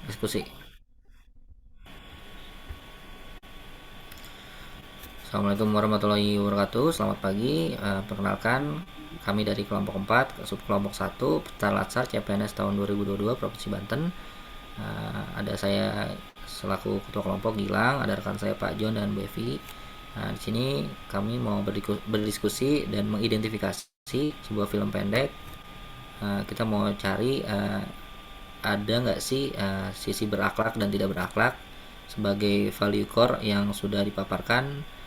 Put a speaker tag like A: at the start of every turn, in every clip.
A: diskusi. Assalamualaikum warahmatullahi wabarakatuh. Selamat pagi. Perkenalkan, kami dari kelompok 4, subkelompok 1, Petar Latsar CPNS tahun 2022 Provinsi Banten. Ada saya selaku ketua kelompok Gilang, ada rekan saya Pak John dan Bu Evi. Di sini kami mau berdiskusi dan mengidentifikasi sebuah film pendek. Kita mau cari ada nggak sih sisi berakhlak dan tidak berakhlak sebagai value core yang sudah dipaparkan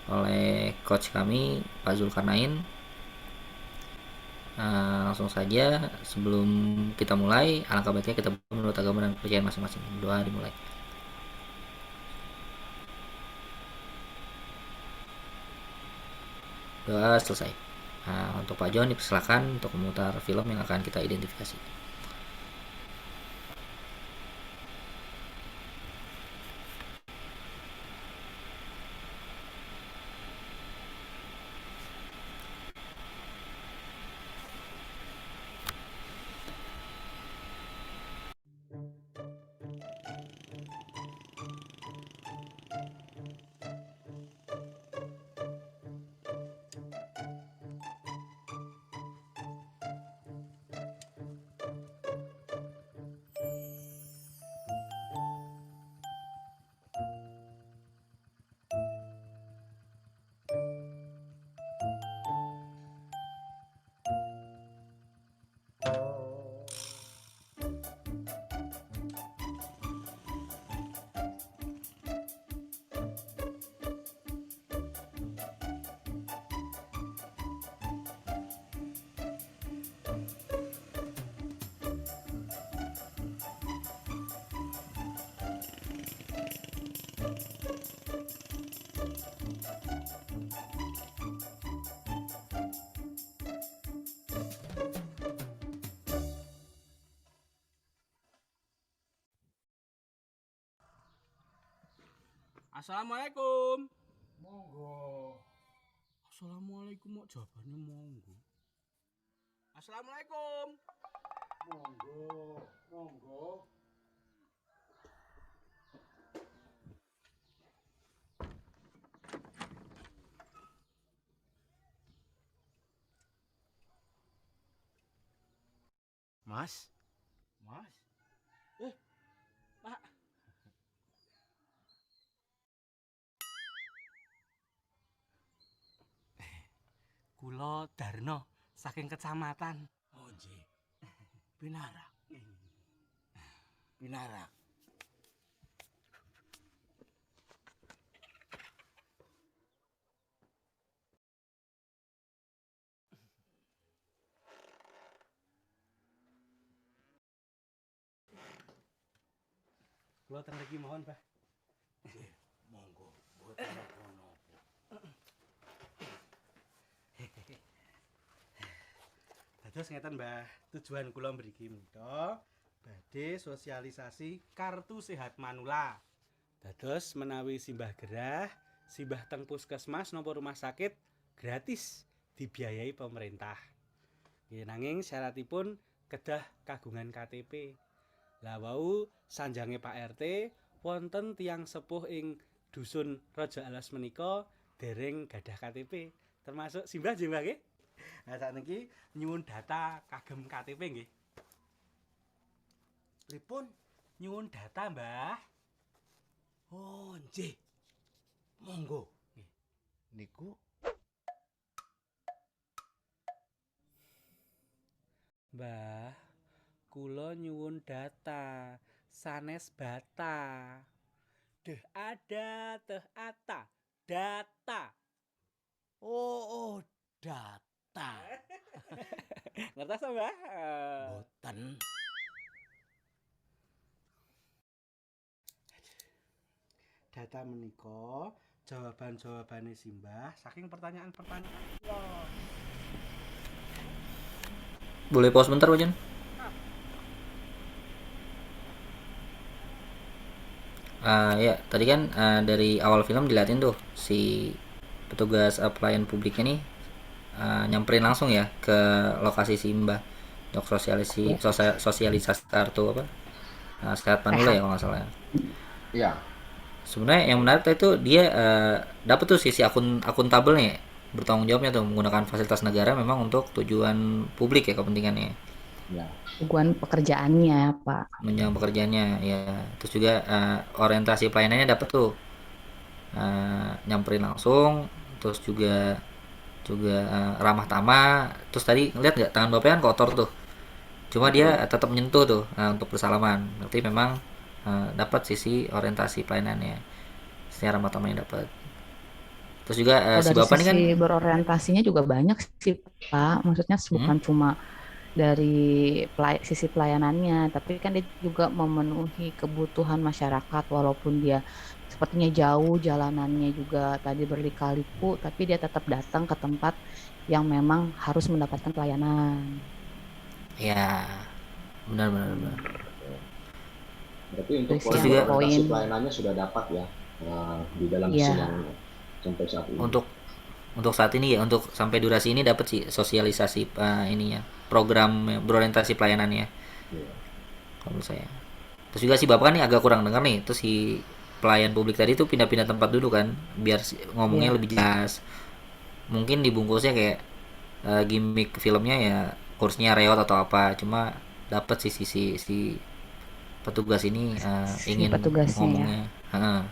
A: oleh coach kami Pak Zulkarnain. Langsung saja sebelum kita mulai, alangkah baiknya kita menurut agama dan kepercayaan masing-masing. Doa dimulai. Doa selesai. Untuk Pak John dipersilakan untuk memutar film yang akan kita identifikasi.
B: Assalamualaikum.
C: Monggo.
B: Assalamualaikum kok jawabannya monggo. Assalamualaikum.
C: Monggo.
B: Mas. Pak. Kula Darno saking kecamatan.
C: Oh nggih. Pinarak. Pinarak.
B: Kula teng mriki mohon, Pak.
C: Nggih, monggo. Mboten napa-napa.
B: Dados ngeten, Mbah. Tujuan kula mriki menika badhe sosialisasi kartu sehat manula. Dados menawi simbah gerah, simbah teng puskesmas napa rumah sakit gratis dibiayai pemerintah. Nggih nanging syaratipun kedah kagungan KTP. Lah wau sanjange Pak RT wonten tiyang sepuh ing dusun Raja Alas menika dereng gadah KTP, termasuk simbah nggih Mbah nggih. Nah sakniki nyuwun data kagem KTP nggih.
C: Pripun?
B: Nyuwun data, Mbah.
C: Oh nggih. Monggo.
B: Nggih.
C: Niku
B: Mbah, kula nyuwun data sanes bata. Deh ada, teh ata, data.
C: oh data.
B: Ngertos ta, Mbah?
C: Boten.
B: Data menika jawaban-jawabane simbah saking pertanyaan-pertanyaan kula.
A: Boleh pause bentar, Pak John? Ya, tadi kan dari awal film dilihatin tuh si petugas pelayan publiknya nih nyamperin langsung ya ke lokasi si Mbah untuk sosialisasi kartu apa Sehat Manula
D: Sehat.
A: ya kalau nggak salah ya.
E: Iya,
A: Sebenarnya yang menarik tuh itu dia dapat tuh sisi akuntabelnya, bertanggung jawabnya tuh menggunakan fasilitas negara memang untuk tujuan publik ya kepentingannya,
E: iya.
D: Tujuan pekerjaannya, Pak.
A: menunjang pekerjaannya ya. Terus juga orientasi pelayanannya dapat tuh nyamperin langsung, terus juga juga ramah tamah. Terus tadi ngeliat nggak tangan bapaknya kan kotor tuh, cuma dia
E: Betul.
A: tetap menyentuh tuh untuk bersalaman. Berarti memang dapat sisi orientasi pelayanannya, secara ramah tamahnya dapat. Terus juga
D: Kalau
A: si
D: dari
A: bapak ini
D: sisi
A: kan
D: berorientasinya juga banyak sih, Pak. Maksudnya
A: hmm,
D: bukan cuma dari sisi pelayanannya, tapi kan dia juga memenuhi kebutuhan masyarakat walaupun dia sepertinya jauh jalanannya juga tadi berliku-liku, tapi dia tetap datang ke tempat yang memang harus mendapatkan pelayanan.
A: ya benar benar benar.
E: Berarti untuk
D: Dari
A: Terus
D: yang
A: juga
E: orientasi
D: poin,
E: pelayanannya sudah dapat ya di dalam SIM yang
D: ya,
E: sampai saat ini.
A: untuk saat ini ya, untuk sampai durasi ini dapat sih sosialisasi ininya, program berorientasi pelayanannya
E: Iya.
A: kalau menurut saya. Terus juga si bapak kan nih agak kurang dengar nih. Terus si pelayan publik tadi tuh pindah-pindah tempat duduk kan, biar ngomongnya
D: ya.
A: lebih jelas. Mungkin dibungkusnya kayak gimmick filmnya ya kursinya reot atau apa. Cuma dapat si petugas ini
D: Si
A: ingin
D: petugasnya ya.
A: ngomongnya,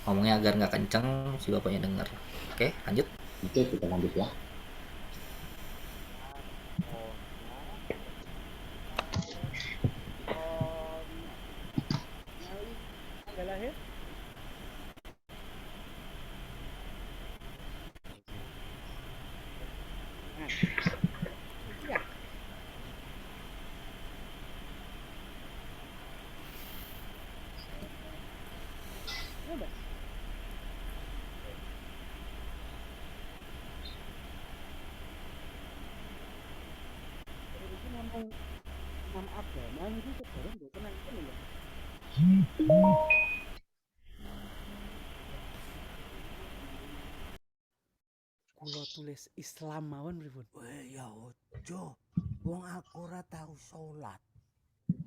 A: ngomongnya agar nggak kenceng, si bapaknya dengar. Oke, lanjut.
E: Oke, kita lanjut ya.
B: Tanggal lahir? Iya. Coba. Iki ngomong nama agama itu sebenarnya nggak tenang kan ya. Kulo tulis Islam mawon pripun?
C: Weh ya ojo. Wong aku ora tau salat.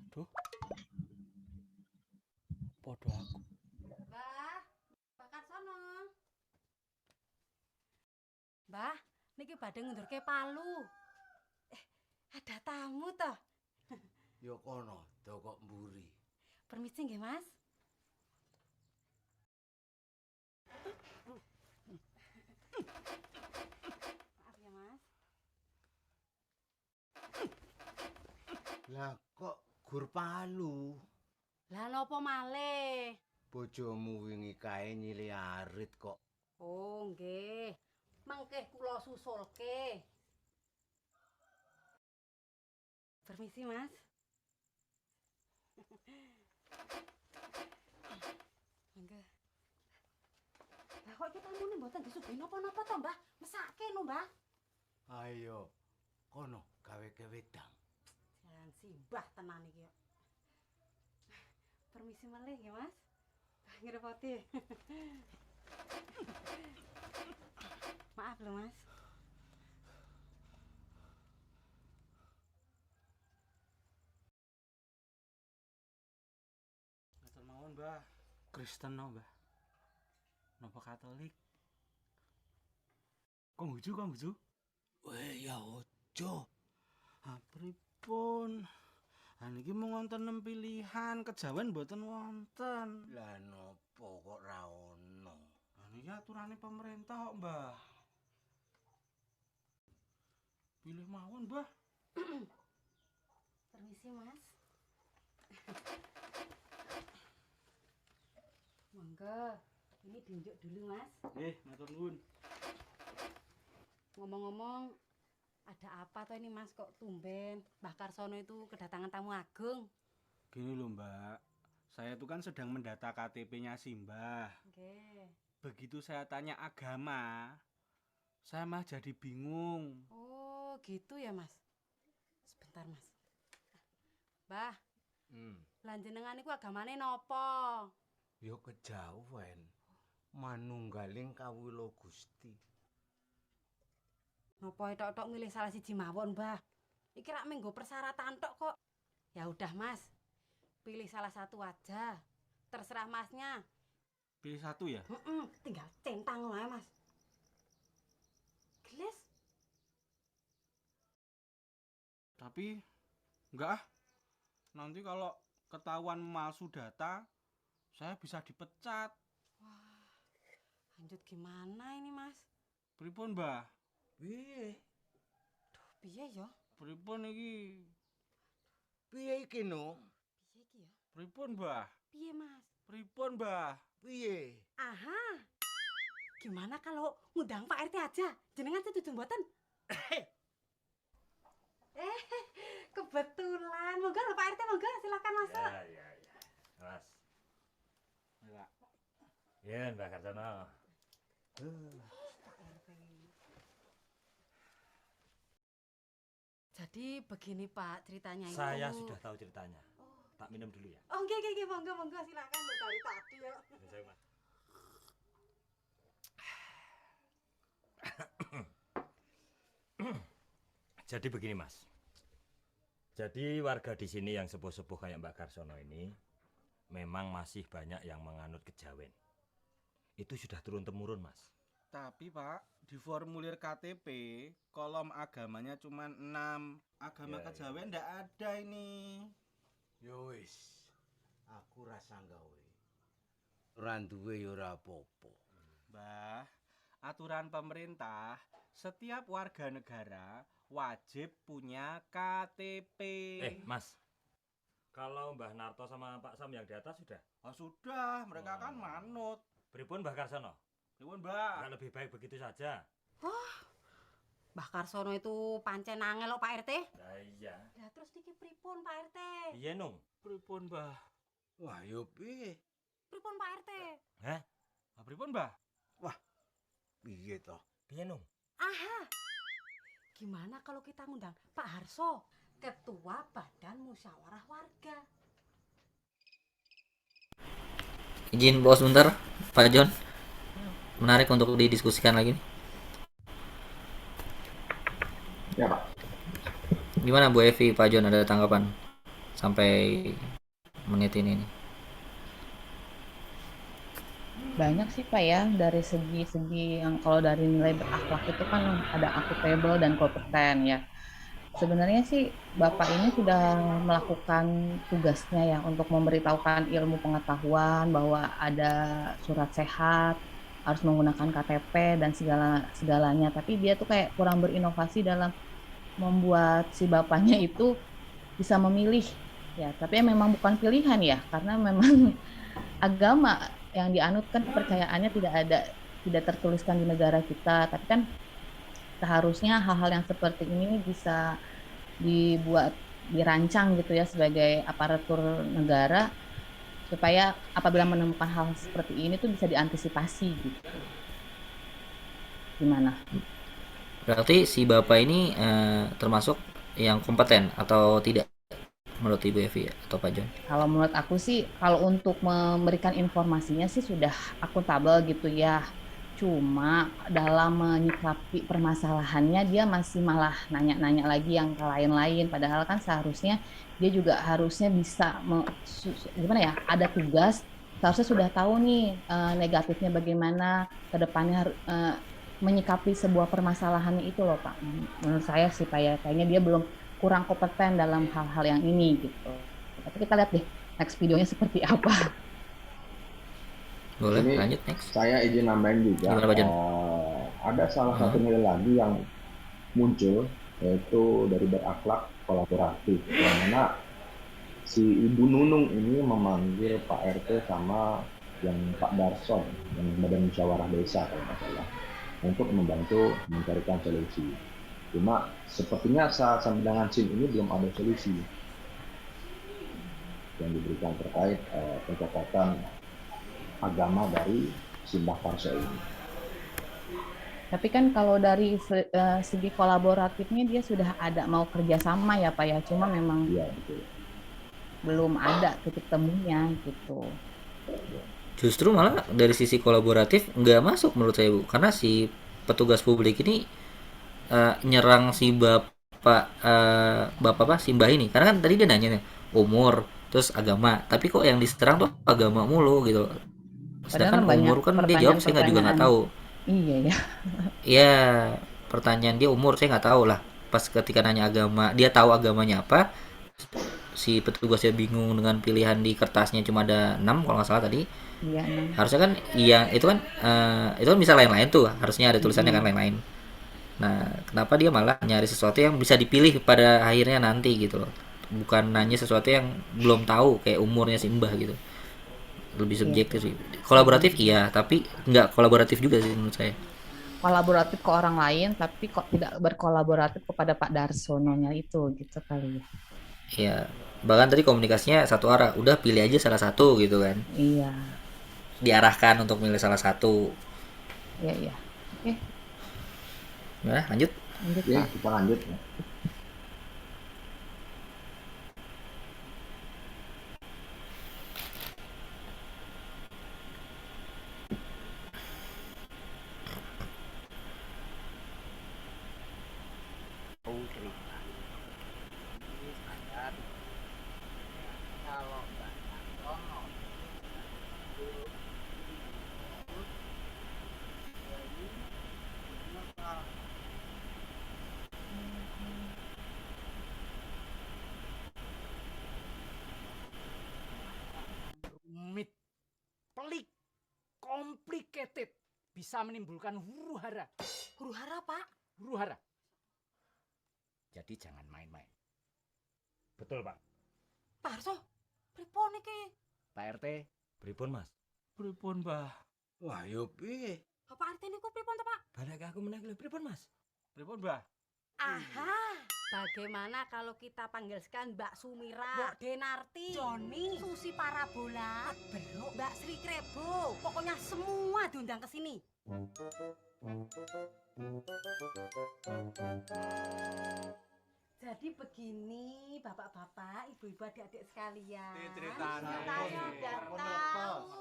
B: Duh, podo aku.
F: Mbah, bakar sono. Mbah, niki badhe ngundurke palu. Ada tamu toh.
C: Ya kono, kok mburi.
F: Permisi nggih, Mas. Maaf ya, Mas.
C: Lah kok gur palu?
F: Lah napa malih?
C: Bojomu wingi kae nyili arit kok.
F: Oh, nggih. Mangke kula susulke. Permisi, Mas. Mangga. Lah kok iki tamune mboten disuguhi napa-napa to, Mbah? Mesake no, Mbah.
C: Ayo, kono gawe wedang.
F: Jangan simbah tenan iki kok. Permisi malih ya, Mas. Ngrepoti. Maaf loh, Mas.
B: Ngatur mawon, Mbah. Kristen no, Mbah. Napa Katolik? Konghucu.
C: Weh ya ojo.
B: Ah, pripun? Ah niki mung wonten 6 pilihan, kejawen mboten wonten.
C: Lah nopo kok ra ono?
B: Ah niki aturane pemerintah kok, Mbah. Pilih mawon, Mbah.
F: Permisi, Mas. Monggo, ini diunjuk dulu, Mas.
B: Nggih, matur nuwun.
F: Ngomong-ngomong, ada apa toh ini, Mas? Kok tumben Mbah Karsono itu kedatangan tamu agung?
B: Gini loh, Mbak. Saya itu kan sedang mendata KTP-nya Simbah.
F: Oke.
B: Begitu saya tanya agama, saya mah jadi bingung.
F: Oh, gitu ya, Mas. Sebentar, Mas. Mbah, lanjenengan iku agamane napa?
C: Yo kejawen. Manunggaling kawula Gusti.
F: Napa tok-tok milih salah siji mawon, Mbah? Iki rak menggo persyaratan tok kok. Ya udah, Mas. Pilih salah satu aja. Terserah masnya.
B: Pilih satu ya.
F: Tinggal centang lah mas. Gelis.
B: Tapi enggak ah. Nanti kalau ketahuan palsu data, saya bisa dipecat.
F: Wah, lanjut gimana ini mas?
B: Pripun, Mbah?
C: Piye?
F: Piye ya?
B: Pripun iki?
C: Piye iki no?
F: Piye iki ya?
B: Pripun, Mbah?
F: Piye mas?
B: Pripun, Mbah?
C: Piye?
F: Aha. Gimana kalau ngundang Pak RT aja? Jenengan setuju mboten? Kebetulan. Monggo lho Pak RT, monggo silakan masuk.
G: Ya. Mas.
B: Enggak.
G: Ya, Mbak Kartono.
F: Jadi begini Pak ceritanya itu.
G: Saya sudah tahu ceritanya. Tak minum dulu ya.
F: Oh nggih, monggo silakan lho dari tadi ya.
G: Ini saya, Mas. Jadi begini, Mas. Jadi warga di sini yang sepuh-sepuh kayak Mbak Karsono ini memang masih banyak yang menganut kejawen. Itu sudah turun-temurun, Mas.
B: Tapi Pak, di formulir KTP kolom agamanya cuma 6. Agama
G: Ya,
B: kejawen ndak ada ini.
C: Yo wis. Aku rasa gawe. Ora duwe yo ora apa-apa.
B: Mbah, aturan pemerintah, setiap warga negara wajib punya KTP.
G: Mas. Kalau Mbah Narto sama Pak Sam yang di atas sudah.
B: Oh, sudah, mereka kan
G: Oh.
B: manut.
G: Pripun Mbah Karsono?
B: Pripun, Mbah?
G: Enggak lebih baik begitu saja.
F: Mbah Karsono itu pancen angel kok Pak RT.
G: Nah, iya.
F: Lah terus niki pripun Pak RT?
G: Iya, Nung.
B: Pripun, Mbah?
C: Wah, yo piye?
F: Pripun Pak RT?
G: Hah?
B: Ah, pripun, Mbah?
C: Piye toh?
G: Piye, Nung?
F: Aha. Gimana kalau kita ngundang Pak Harso, Ketua Badan Musyawarah Warga?
A: Izin bos bentar, Pak John. Menarik untuk didiskusikan lagi nih.
E: Ya, Pak.
A: Gimana Bu Evi, Pak John, ada tanggapan sampai menit ini nih?
D: Banyak sih Pak ya, dari segi yang kalau dari nilai berakhlak itu kan ada akuntabel dan kompeten ya. Sebenarnya sih Bapak ini sudah melakukan tugasnya ya untuk memberitahukan ilmu pengetahuan bahwa ada surat sehat, harus menggunakan KTP dan segalanya. Tapi dia tuh kayak kurang berinovasi dalam membuat si bapaknya itu bisa memilih ya. Tapi memang bukan pilihan ya, karena memang agama yang dianut kan kepercayaannya tidak tertuliskan di negara kita. Tapi kan seharusnya hal-hal yang seperti ini bisa dirancang gitu ya sebagai aparatur negara supaya apabila menemukan hal seperti ini tuh bisa diantisipasi gitu. Gimana?
A: Berarti si Bapak ini termasuk yang kompeten atau tidak menurut Ibu Evi atau Pak John?
D: Kalau menurut aku sih, kalau untuk memberikan informasinya sih sudah akuntabel gitu ya. Cuma dalam menyikapi permasalahannya dia masih malah nanya-nanya lagi yang ke lain-lain. Padahal kan seharusnya dia juga harusnya bisa gimana ya? Ada tugas, seharusnya sudah tahu nih negatifnya bagaimana ke depannya menyikapi sebuah permasalahan itu loh Pak. Menurut saya sih Pak ya, kayaknya dia belum kurang kompeten dalam hal-hal yang ini gitu. Tapi kita lihat deh next videonya seperti apa.
A: Boleh,
E: Ini
A: lanjut next.
E: saya izin nambahin juga.
A: Gimana, Pak Jon?
E: Ada salah satu nilai lagi yang muncul, yaitu dari berakhlak kolaboratif. Yang mana si Ibu Nunung ini memanggil Pak RT sama yang Pak Darson, yang Badan Musyawarah Desa kalau nggak salah, untuk membantu mencarikan solusi. Cuma sepertinya saat sampai dengan SIM ini belum ada solusi yang diberikan terkait pencatatan agama dari Simbah Karso ini.
D: Tapi kan kalau dari segi kolaboratifnya dia sudah ada mau kerjasama ya Pak ya, cuma memang
E: Iya, betul.
D: belum ada titik temunya gitu.
A: Justru malah dari sisi kolaboratif nggak masuk menurut saya Bu, karena si petugas publik ini nyerang si bapak Simbah ini, karena kan tadi dia nanya nih umur, terus agama, tapi kok yang diserang tuh agama mulu gitu.
D: Padahal
A: Sedangkan
D: kan banyak
A: umur kan dia jawab saya nggak juga nggak
D: pertanyaan-pertanyaan.
A: tahu.
D: Iya ya.
A: Ya, pertanyaan dia umur saya nggak tahu lah. Pas ketika nanya agama, dia tahu agamanya apa. Si petugasnya bingung dengan pilihan di kertasnya cuma ada 6 kalau nggak salah tadi.
D: Iya, Nang.
A: Harusnya kan iya itu kan bisa lain-lain tuh. Harusnya ada tulisannya kan
D: Mm-mm.
A: lain-lain. Nah, kenapa dia malah nyari sesuatu yang bisa dipilih pada akhirnya nanti gitu loh. Bukan nanya sesuatu yang belum tahu kayak umurnya si Mbah gitu. Lebih
D: Iya.
A: subjektif sih. Kolaboratif iya, tapi nggak kolaboratif juga sih menurut saya.
D: Kolaboratif ke orang lain, tapi kok tidak berkolaboratif kepada Pak Darsononya itu, gitu kali ya.
A: Ya, bahkan tadi komunikasinya satu arah, udah pilih aja salah satu gitu kan.
D: Iya,
A: Diarahkan untuk milih salah satu.
D: iya, iya. Oke,
A: Nah, lanjut.
D: lanjut
E: Oke,
D: Pak.
E: kita lanjut ya.
H: Rumit, pelik, complicated, bisa menimbulkan huru-hara.
F: Huru-hara, Pak.
H: Huru-hara. Jadi jangan main-main.
G: Betul, Pak.
F: Pak Harso, pripun iki?
H: Pak RT,
G: Pripun, Mas?
B: Pripun, Mbah?
C: Wah, yo piye?
F: Bapak RT niku pripun to, Pak?
G: Balik aku meneh lho, pripun, Mas?
B: Pripun, Mbah?
F: Aha. Bagaimana kalau kita panggilkan Mbak Sumira, Mbak Denarti, Joni, Susi Parabola, Beruk, Mbak Sri Krebo. Pokoknya semua diundang ke sini. Jadi begini, bapak-bapak, ibu-ibu, adik-adik sekalian.
C: Ceritanya.
F: Saya udah tahu.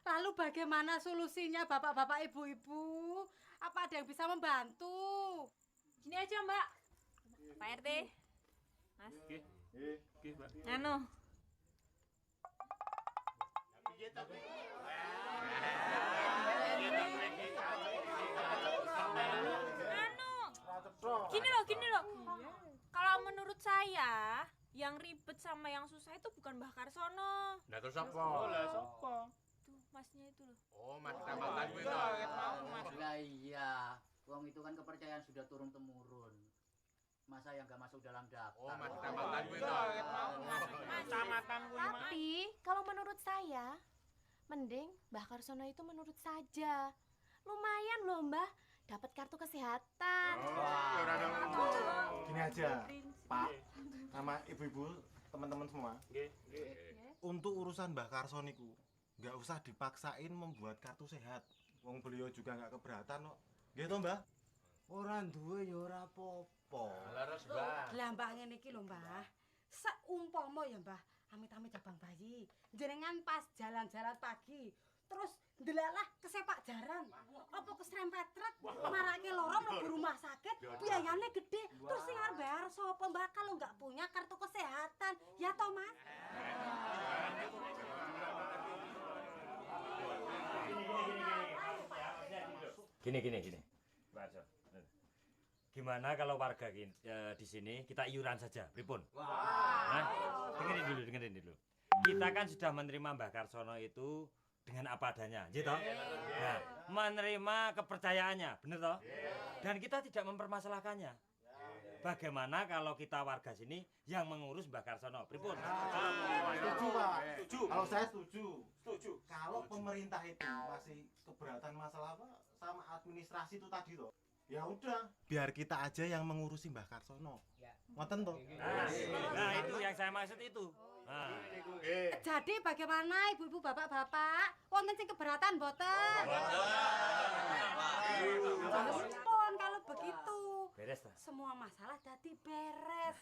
F: Lalu bagaimana solusinya bapak-bapak, ibu-ibu? Apa ada yang bisa membantu?
I: Gini aja Mbak, Pak RT, Mas. Anu, gini loh. Kalau menurut saya, yang ribet sama yang susah itu bukan Mbah Karsono.
C: Nah, terus apa?
I: Tuh, masnya itu loh.
C: Oh, Mas tambahkan gue
J: Lah iya, wong itu kan kepercayaan sudah turun temurun. Masa yang gak masuk dalam daftar?
C: Oh, Mas tambahkan gue
I: Tapi, kalau menurut saya, mending Mbah Karsono itu menurut saja. Lumayan loh Mbah, dapat kartu kesehatan.
K: Gini aja, Pak, sama ibu-ibu, teman-teman semua. Untuk urusan Mbah Karso niku, nggak usah dipaksain membuat kartu sehat. Wong beliau juga nggak keberatan kok. Gitu, Mbah?
C: Orang duwe ya ora apa-apa. Laras, Mbah.
F: Lah Mbah ngene iki lho, Mbah. Seumpama ya, Mbah, amit-amit abang bayi, jenengan pas jalan-jalan pagi, terus ndelalah kesepak jaran, apa keserempet truk, marake loro mlebu rumah sakit, biayane gede, terus sing arep bayar sapa, Mbah, kalau nggak punya kartu kesehatan, ya toh, Mas?
G: Gini. Pak Arso. Gimana kalau warga di sini kita iuran saja, pripun? Nah, dengerin dulu. Kita kan sudah menerima Mbah Karsono itu dengan apa adanya, gitu. Nah, menerima kepercayaannya, bener toh? Dan kita tidak mempermasalahkannya. Bagaimana kalau kita warga sini yang mengurus Mbah Karsono, pripun?
K: Setuju, Pak. Setuju. Kalau saya setuju. Kalau pemerintah itu masih keberatan masalah apa sama administrasi itu tadi toh. Ya udah, biar kita aja yang mengurusi Mbah Karsono. Ngoten toh?
G: Nah, itu yang saya maksud itu. Nah.
F: Jadi bagaimana ibu-ibu, bapak-bapak, wonten sing keberatan mboten? Pun kalau begitu.
G: Beres ta?
F: Semua masalah jadi beres.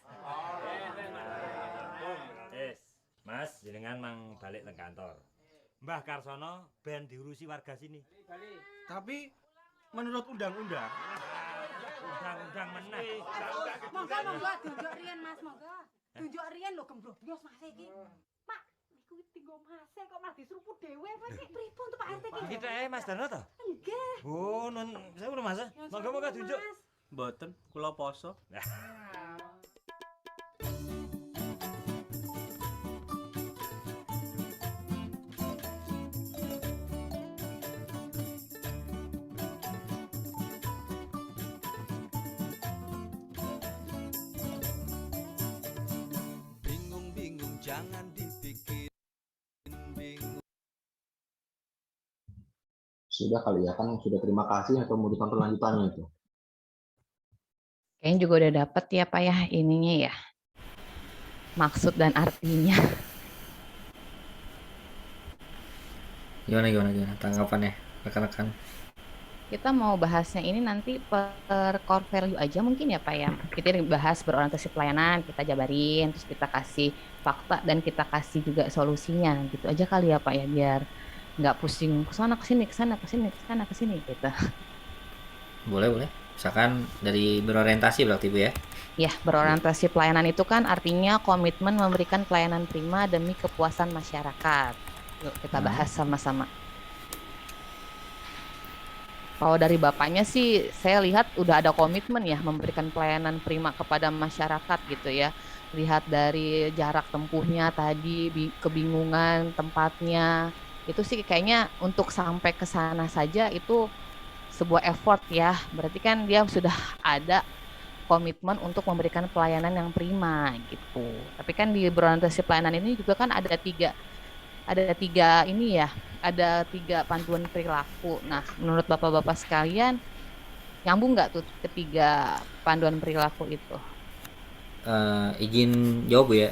G: Mas, jenengan mang balik ke kantor. Mbah Karsono ben diurusi warga sini.
B: Tapi menurut undang-undang
G: Undang-undang meneh.
F: Monggo diunjuk riyen Mas, monggo. Tunjuk riyen lho gembrobyos Mas iki. Pak, niku tinggo Mas kok malah diseruput dhewe kowe iki pripun to Pak RT iki?
G: Kita Mas Darno to?
F: Nggih.
G: Oh, non saya udah Mas. Monggo tunjuk.
B: Mboten, kula poso.
L: Bingung-bingung jangan dibikin bingung.
E: Sudah kali ya, kan sudah terima kasih atau mau ditonton lanjutannya itu?
D: Kayaknya juga udah dapet ya Pak ya ininya ya. Maksud dan artinya.
A: Gimana tanggapannya rekan-rekan?
D: Kita mau bahasnya ini nanti per core value aja mungkin ya Pak ya. Kita bahas berorientasi pelayanan, kita jabarin, terus kita kasih fakta dan kita kasih juga solusinya gitu aja kali ya Pak ya, biar nggak pusing kesana kesini gitu.
A: Boleh. Misalkan dari berorientasi berarti Bu ya?
D: Ya, berorientasi pelayanan itu kan artinya komitmen memberikan pelayanan prima demi kepuasan masyarakat. Yuk kita bahas sama-sama. Kalau dari Bapaknya sih saya lihat udah ada komitmen ya memberikan pelayanan prima kepada masyarakat gitu ya. Lihat dari jarak tempuhnya tadi, kebingungan tempatnya, itu sih kayaknya untuk sampai ke sana saja itu sebuah effort ya. Berarti kan dia sudah ada komitmen untuk memberikan pelayanan yang prima gitu. Tapi kan di berorientasi pelayanan ini juga kan ada tiga ini ya, ada 3 panduan perilaku. Nah, menurut Bapak-bapak sekalian, nyambung nggak tuh ketiga panduan perilaku itu?
A: Izin jawab Bu ya.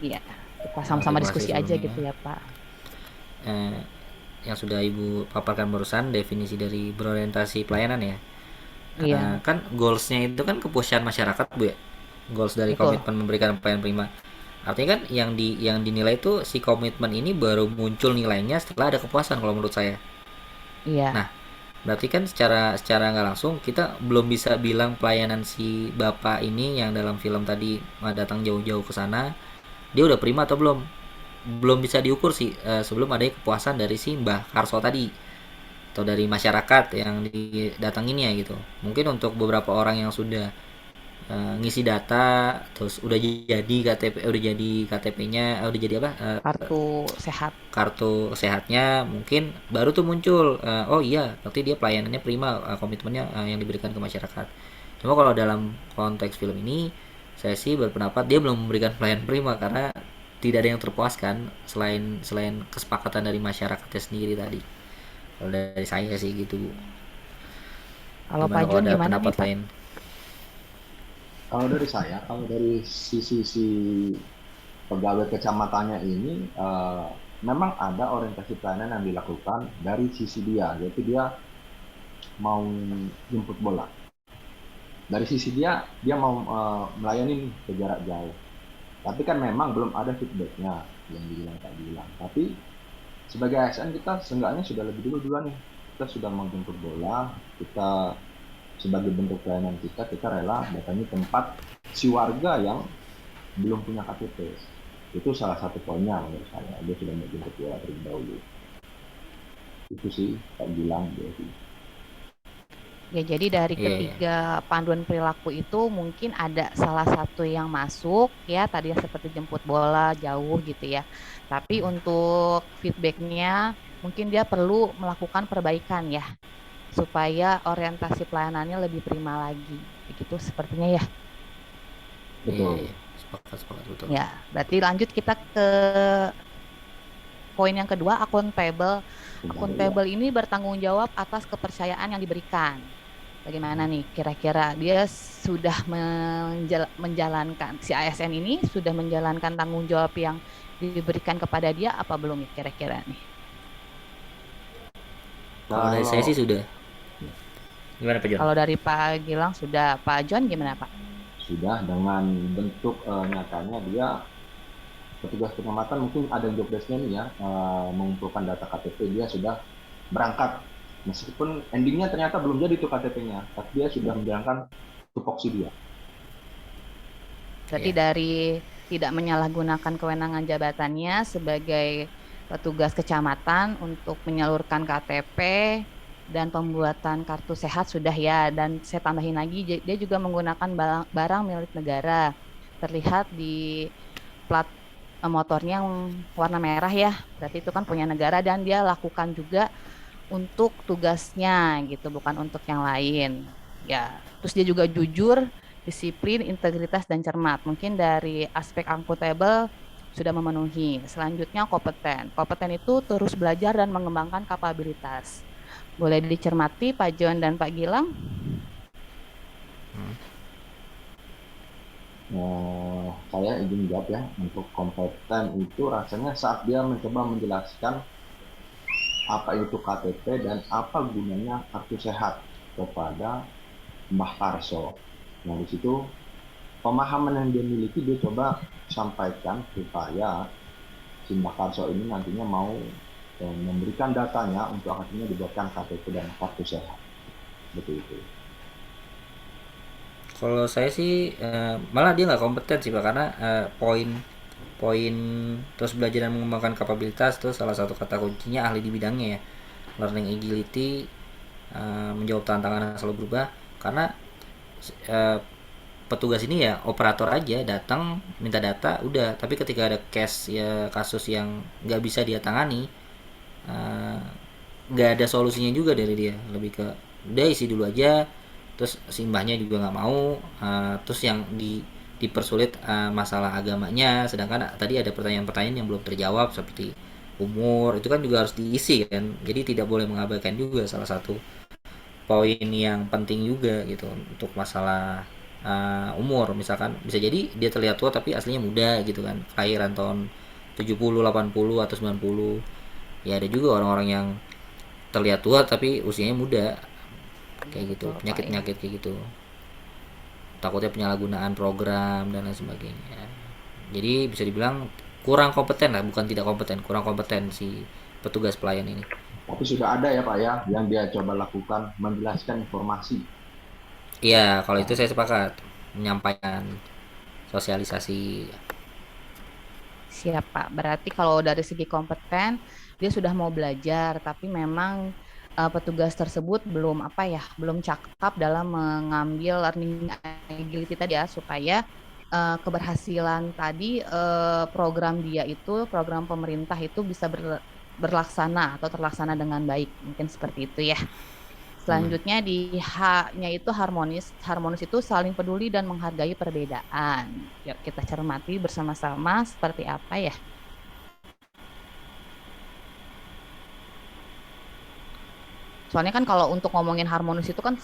D: Iya, kita sama-sama diskusi aja gitu ya Pak.
A: Yang sudah Ibu paparkan barusan definisi dari berorientasi pelayanan ya.
D: Iya.
A: Kan goalsnya itu kan kepuasan masyarakat Bu ya. Goals dari
D: Betul.
A: komitmen memberikan pelayanan prima. Artinya kan yang dinilai itu si komitmen ini baru muncul nilainya setelah ada kepuasan kalau menurut saya.
D: Iya.
A: Nah, berarti kan secara nggak langsung kita belum bisa bilang pelayanan si bapak ini yang dalam film tadi datang jauh-jauh ke sana dia udah prima atau belum bisa diukur sih sebelum ada kepuasan dari si Mbah Karso tadi atau dari masyarakat yang didatanginnya gitu. Mungkin untuk beberapa orang yang sudah ngisi data terus udah jadi KTP-nya udah jadi apa kartu sehatnya mungkin baru tuh muncul oh iya berarti dia pelayanannya prima komitmennya yang diberikan ke masyarakat. Cuma kalau dalam konteks film ini saya sih berpendapat dia belum memberikan pelayanan prima karena tidak ada yang terpuaskan selain kesepakatan dari masyarakatnya sendiri tadi. Kalau dari saya sih gitu Bu.
D: Kalau Pak Jun gimana nih Pak?
E: Kalau dari saya, kalau dari sisi pegawai kecamatannya ini, memang ada orientasi pelayanan yang dilakukan dari sisi dia, yaitu dia mau jemput bola. Dari sisi dia mau melayani ke jarak jauh. Tapi kan memang belum ada feedbacknya yang dibilang Kak bilang. Tapi sebagai ASN kita seenggaknya sudah lebih duluan nih. Kita sudah menjemput bola, kita sebagai bentuk pelayanan kita rela datangi tempat si warga yang belum punya KTP. Itu salah satu poinnya menurut saya. Dia sudah menjemput bola terlebih dahulu. Itu sih Kak bilang dia sih.
D: Ya, jadi dari ketiga panduan perilaku itu mungkin ada salah satu yang masuk ya, tadi seperti jemput bola jauh gitu ya. Tapi untuk feedbacknya mungkin dia perlu melakukan perbaikan ya, supaya orientasi pelayanannya lebih prima lagi. Begitu sepertinya ya.
A: Betul. Sepakat betul.
D: Ya, berarti lanjut kita ke poin yang kedua, akuntabel. Akuntabel ini bertanggung jawab atas kepercayaan yang diberikan. Bagaimana nih kira-kira dia sudah menjalankan, si ASN ini sudah menjalankan tanggung jawab yang diberikan kepada dia apa belum ya kira-kira nih?
A: Kalau dari saya sih sudah. Gimana Pak Jon?
D: Kalau dari Pak Gilang sudah. Pak Jon gimana Pak?
E: Sudah, dengan bentuk nyatanya dia petugas pengamatan, mungkin ada job desk-nya nih ya, mengumpulkan data KTP, dia sudah berangkat. Meskipun endingnya ternyata belum jadi itu KTP-nya, tapi dia sudah menjalankan tupoksi dia.
D: Berarti dari tidak menyalahgunakan kewenangan jabatannya sebagai petugas kecamatan untuk menyalurkan KTP dan pembuatan kartu sehat sudah ya. Dan saya tambahin lagi, dia juga menggunakan barang milik negara. Terlihat di plat motornya yang warna merah ya, berarti itu kan punya negara dan dia lakukan juga untuk tugasnya gitu, bukan untuk yang lain. Ya, terus dia juga jujur, disiplin, integritas, dan cermat. Mungkin dari aspek akuntabel sudah memenuhi. Selanjutnya kompeten. Kompeten itu terus belajar dan mengembangkan kapabilitas. Boleh dicermati Pak John dan Pak Gilang?
E: Saya izin jawab ya. Untuk kompeten itu rasanya saat dia mencoba menjelaskan apa itu KTP dan apa gunanya kartu sehat kepada Mbah Karso. Nah, di situ pemahaman yang dia miliki dia coba sampaikan supaya si Mbah Karso ini nantinya mau memberikan datanya untuk akhirnya dibuatkan KTP dan kartu sehat. Betul itu.
A: Kalau saya sih malah dia nggak kompeten sih Pak, karena poin terus belajar dan mengembangkan kapabilitas itu salah satu kata kuncinya ahli di bidangnya ya. Learning agility, menjawab tantangan yang selalu berubah, karena petugas ini ya operator aja, datang minta data udah, tapi ketika ada kasus yang nggak bisa dia tangani, nggak ada solusinya juga dari dia, lebih ke udah isi dulu aja, terus simbahnya juga nggak mau, terus yang dipersulit masalah agamanya, sedangkan tadi ada pertanyaan-pertanyaan yang belum terjawab seperti umur, itu kan juga harus diisi kan, jadi tidak boleh mengabaikan juga salah satu poin yang penting juga gitu untuk masalah umur. Misalkan bisa jadi dia terlihat tua tapi aslinya muda gitu kan, kelahiran tahun 70, 80 atau 90. Ya ada juga orang-orang yang terlihat tua tapi usianya muda kayak gitu, penyakit-penyakit kayak gitu, takutnya penyalahgunaan program dan lain sebagainya. Jadi bisa dibilang kurang kompeten lah, bukan tidak kompeten, kurang kompeten si petugas pelayan ini.
E: Tapi sudah ada ya Pak ya yang dia coba lakukan menjelaskan informasi.
A: Iya, kalau itu saya sepakat, menyampaikan sosialisasi.
D: Siap Pak, berarti kalau dari segi kompeten dia sudah mau belajar, tapi memang petugas tersebut belum belum cakap dalam mengambil learning agility tadi ya, supaya keberhasilan tadi program program pemerintah itu bisa berlaksana atau terlaksana dengan baik, mungkin seperti itu ya. Selanjutnya di H-nya itu harmonis. Harmonis itu saling peduli dan menghargai perbedaan. Yuk kita cermati bersama-sama seperti apa ya. Soalnya kan kalau untuk ngomongin harmonis itu kan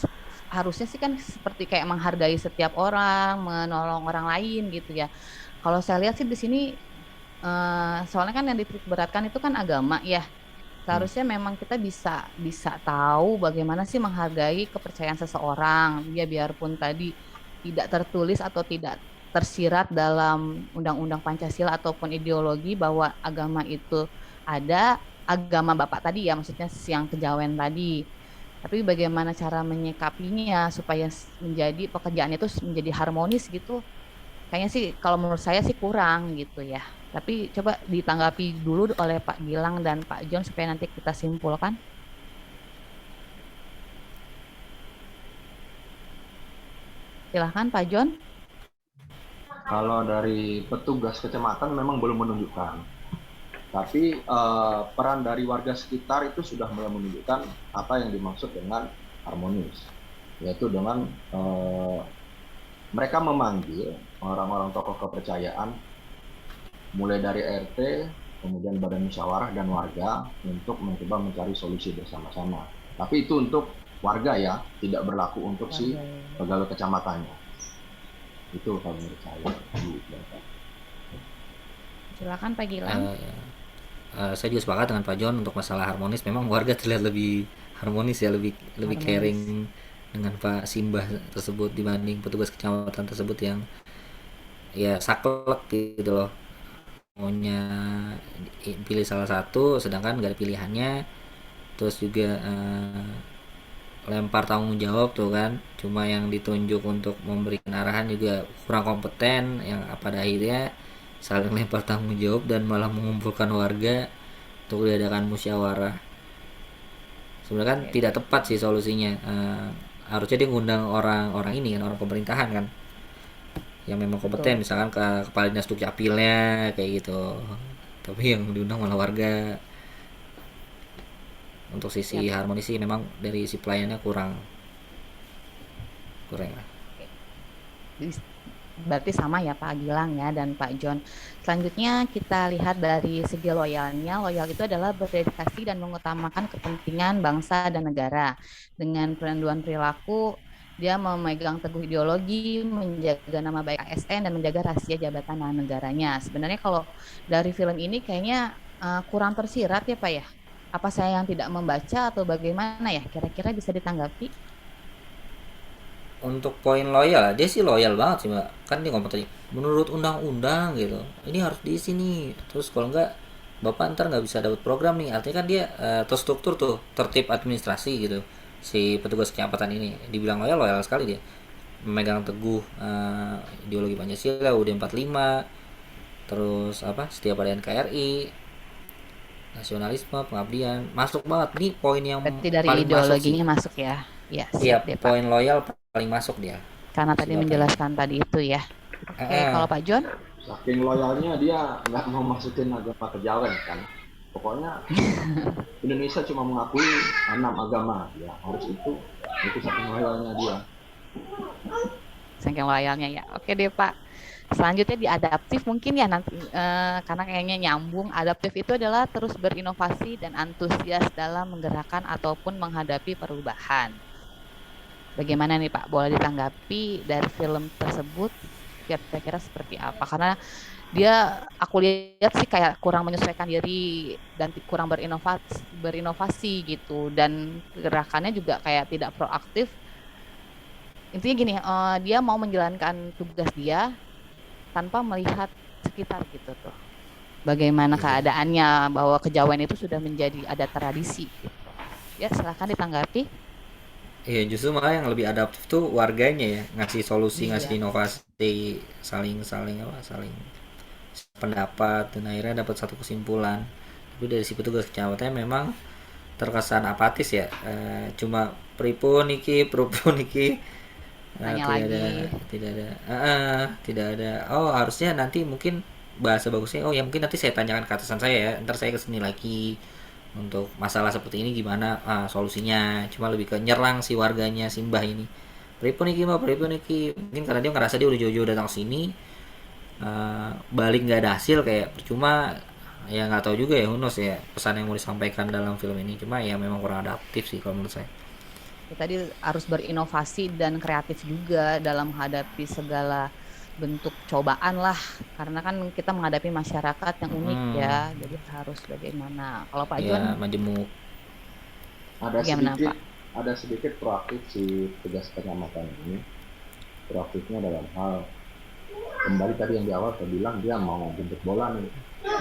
D: harusnya sih kan seperti kayak menghargai setiap orang, menolong orang lain gitu ya. Kalau saya lihat sih di sini soalnya kan yang dititik beratkan itu kan agama ya. Seharusnya memang kita bisa tahu bagaimana sih menghargai kepercayaan seseorang. Dia biarpun tadi tidak tertulis atau tidak tersirat dalam Undang-Undang Pancasila ataupun ideologi bahwa agama itu ada, agama Bapak tadi ya, maksudnya yang kejawen tadi. Tapi bagaimana cara menyikapinya supaya menjadi pekerjaan itu menjadi harmonis gitu. Kayaknya sih kalau menurut saya sih kurang gitu ya. Tapi coba ditanggapi dulu oleh Pak Gilang dan Pak John supaya nanti kita simpulkan. Silahkan Pak John.
E: Kalau dari petugas kecamatan memang belum menunjukkan. Tapi peran dari warga sekitar itu sudah mulai menunjukkan apa yang dimaksud dengan harmonis. Yaitu dengan mereka memanggil orang-orang tokoh kepercayaan mulai dari RT, kemudian badan musyawarah dan warga untuk mencoba mencari solusi bersama-sama. Tapi itu untuk warga ya, tidak berlaku untuk si pegawai kecamatannya. Itu kalau menurut saya.
D: Silakan Pak Gilang.
A: Saya juga sepakat dengan Pak John untuk masalah harmonis. Memang warga terlihat lebih harmonis ya, lebih caring dengan Pak Simbah tersebut dibanding petugas kecamatan tersebut yang ya saklek gitu loh, maunya pilih salah satu sedangkan nggak ada pilihannya, terus juga lempar tanggung jawab tuh kan, cuma yang ditunjuk untuk memberikan arahan juga kurang kompeten, yang pada akhirnya saling lempar tanggung jawab dan malah mengumpulkan warga untuk diadakan musyawarah. Sebenarnya kan tidak tepat sih solusinya. Harusnya dia ngundang orang-orang ini kan, orang pemerintahan kan, yang memang kompeten, misalkan ke kepala dinas dukcapilnya kayak gitu. Tapi yang diundang malah warga. Untuk sisi harmonisi memang dari si pelayannya kurang lah.
D: Berarti sama ya Pak Gilang ya dan Pak John. Selanjutnya kita lihat dari segi loyalnya. Loyal itu adalah berdedikasi dan mengutamakan kepentingan bangsa dan negara. Dengan perenduan perilaku, dia memegang teguh ideologi, menjaga nama baik ASN dan menjaga rahasia jabatan dan negaranya. Sebenarnya kalau dari film ini kayaknya kurang tersirat ya Pak ya. Apa saya yang tidak membaca atau bagaimana ya? Kira-kira bisa ditanggapi?
A: Untuk poin loyal, dia sih loyal banget sih Mbak. Kan dia ngomong tadi, menurut undang-undang gitu, ini harus diisi nih. Terus kalau enggak, Bapak ntar nggak bisa dapat program nih. Artinya kan dia terstruktur tuh, tertib administrasi gitu. Si petugas kecamatan ini dibilang loyal sekali dia. Memegang teguh ideologi Pancasila, UUD 45, terus setiap ada NKRI, nasionalisme, pengabdian, masuk banget nih poin yang
D: berarti dari
A: paling
D: ideologinya masuk ya. Ya,
A: siap deh, poin loyal paling masuk dia.
D: Karena tadi menjelaskan tadi itu ya. Oke, kalau Pak John?
E: Saking loyalnya dia nggak mau masukin agama kejawen kan. Pokoknya Indonesia cuma mengakui 6 agama, ya harus itu saking loyalnya dia.
D: Saking loyalnya ya. Oke deh Pak. Selanjutnya di adaptif mungkin ya nanti karena kayaknya nyambung. Adaptif itu adalah terus berinovasi dan antusias dalam menggerakkan ataupun menghadapi perubahan. Bagaimana nih Pak? Boleh ditanggapi dari film tersebut? Kira-kira seperti apa? Karena dia aku lihat sih kayak kurang menyesuaikan diri dan kurang berinovasi gitu, dan gerakannya juga kayak tidak proaktif. Intinya gini, dia mau menjalankan tugas dia tanpa melihat sekitar gitu tuh. Bagaimana keadaannya, bahwa kejawen itu sudah menjadi adat tradisi gitu. Ya, silakan ditanggapi.
A: Iya, justru malah yang lebih adaptif tuh warganya ya, ngasih solusi, ngasih inovasi, saling pendapat, dan akhirnya dapat satu kesimpulan. Tapi dari si petugas kecamatan memang terkesan apatis ya, cuma pripun iki tidak ada. Oh, harusnya nanti mungkin bahasa bagusnya, oh ya mungkin nanti saya tanyakan ke atasan saya ya, ntar saya kesini lagi untuk masalah seperti ini gimana solusinya. Cuma lebih ke nyerang si warganya, si mbah ini, pripun iki mungkin karena dia ngerasa dia udah jauh-jauh datang sini, balik nggak ada hasil, kayak percuma ya. Nggak tahu juga ya, Hunos ya pesan yang mau disampaikan dalam film ini. Cuma ya memang kurang adaptif sih kalau menurut saya.
D: Tadi harus berinovasi dan kreatif juga dalam menghadapi segala bentuk cobaan lah, karena kan kita menghadapi masyarakat yang unik ya, jadi harus bagaimana. Kalau Pak John
A: majemuk.
E: Ada sedikit proaktif si tugas kecamatan ini. Proaktifnya dalam hal kembali tadi yang di awal saya bilang, dia mau jemput bola nih,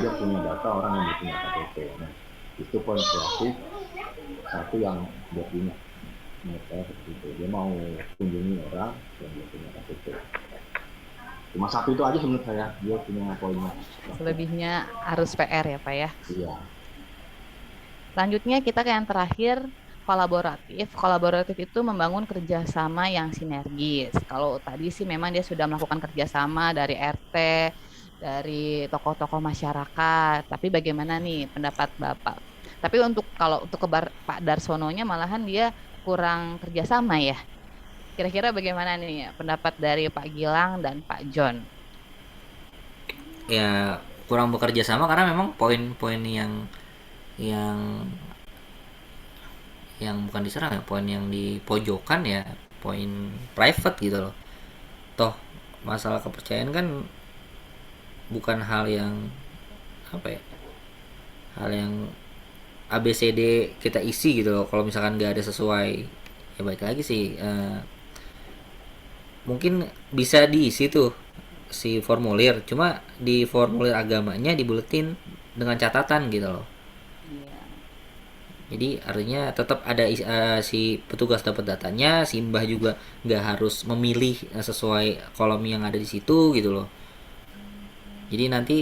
E: dia punya data orang yang punya KTP. Nah, itu poin proaktif satu yang dia punya. Menurut saya seperti itu, dia mau kunjungi orang yang dia punya KTP. Cuma satu itu aja menurut saya, dia punya poinnya.
D: Selebihnya harus PR ya Pak ya.
E: Iya.
D: Selanjutnya kita ke yang terakhir, kolaboratif. Kolaboratif itu membangun kerjasama yang sinergis. Kalau tadi sih memang dia sudah melakukan kerjasama dari RT, dari tokoh-tokoh masyarakat. Tapi bagaimana nih pendapat Bapak? Tapi kalau untuk Pak Darsononya malahan dia kurang kerjasama ya. Kira-kira bagaimana nih pendapat dari Pak Gilang dan Pak John?
A: Ya kurang bekerja sama karena memang poin-poin yang bukan diserang ya, poin yang di pojokan ya, poin private gitu loh. Toh masalah kepercayaan kan bukan hal yang hal yang ABCD kita isi gitu loh. Kalau misalkan nggak ada sesuai, ya baik lagi sih, mungkin bisa diisi tuh si formulir, cuma di formulir agamanya dibuletin dengan catatan gitu loh. Jadi artinya tetap ada si petugas dapat datanya, si mbah juga nggak harus memilih sesuai kolom yang ada di situ gitu loh. Jadi nanti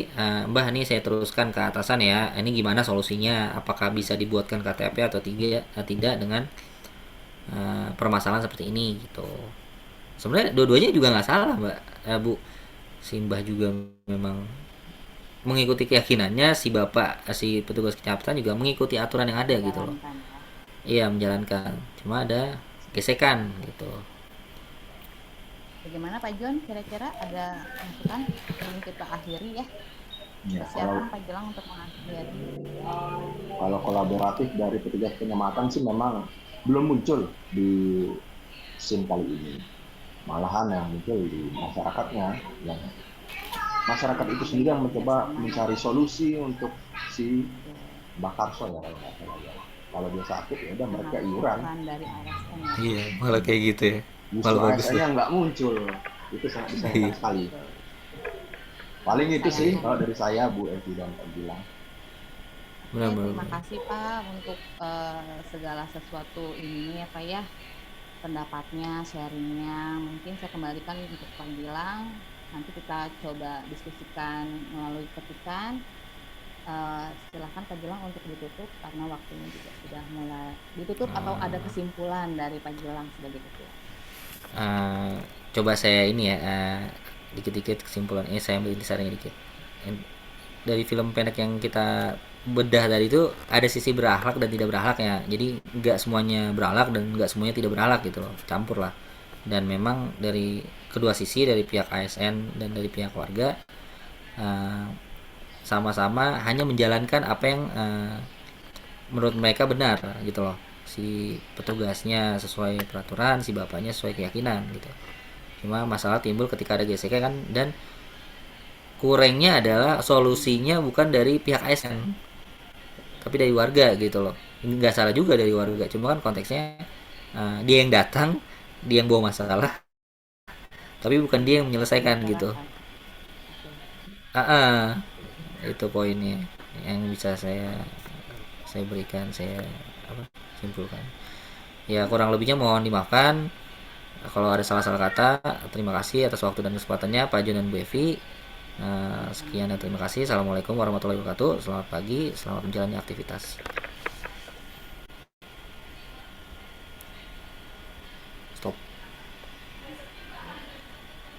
A: Mbah nih saya teruskan ke atasan ya. Ini gimana solusinya? Apakah bisa dibuatkan KTP atau tidak dengan permasalahan seperti ini gitu. Sebenarnya dua-duanya juga nggak salah Mbak, Bu. Si Mbah juga memang mengikuti keyakinannya, si bapak, si petugas kecamatan juga mengikuti aturan yang ada gitu loh. Iya menjalankan. Cuma ada gesekan gitu.
D: Bagaimana Pak John? Kira-kira ada masukan sebelum kita akhiri ya?
E: Ya,
D: Persiapan Pak Jelang untuk mengakhiri.
E: kalau kolaboratif dari petugas penyematan sih memang belum muncul di SIM kali ini. Malahan yang muncul di masyarakatnya, yang masyarakat itu sendiri yang mencoba mencari solusi untuk si Mbak Karso ya kalau nggak salah ya. Kalau dia sakit ya udah mereka iuran.
D: Dari ASN.
A: Iya, malah kayak gitu ya.
E: Justru
A: Malah bagus
E: ASN-nya
A: tuh.
E: nggak muncul. Itu sangat disayangkan sekali. Paling itu sih kalau dari saya, Bu Evi dan Pak Gilang.
D: Terima kasih Pak untuk segala sesuatu ini ya Pak ya, pendapatnya, sharingnya. Mungkin saya kembalikan untuk Pak Gilang. Nanti kita coba diskusikan melalui petikan. Silahkan Pak Gilang untuk ditutup karena waktunya juga sudah mulai ditutup atau ada kesimpulan dari Pak Gilang sebagai ketua.
A: Coba saya ini ya dikit-dikit kesimpulan ini saya ambil intisarinya dikit. Dari film pendek yang kita bedah tadi itu ada sisi berakhlak dan tidak berakhlaknya. Jadi nggak semuanya berakhlak dan nggak semuanya tidak berakhlak gitu loh, campur lah. Dan memang dari kedua sisi, dari pihak ASN dan dari pihak warga sama-sama hanya menjalankan apa yang menurut mereka benar gitu loh. Si petugasnya sesuai peraturan, si bapaknya sesuai keyakinan gitu. Cuma masalah timbul ketika ada gesekan kan, dan kurangnya adalah solusinya bukan dari pihak ASN tapi dari warga gitu loh. Ini nggak salah juga dari warga, cuma kan konteksnya dia yang datang, dia yang bawa masalah tapi bukan dia yang menyelesaikan gitu. Itu poinnya yang bisa saya berikan, saya simpulkan. Ya kurang lebihnya mohon dimaafkan kalau ada salah-salah kata. Terima kasih atas waktu dan kesempatannya Pak John dan Bu Evi. Sekian dan terima kasih. Assalamualaikum warahmatullahi wabarakatuh. Selamat pagi, selamat menjalani aktivitas.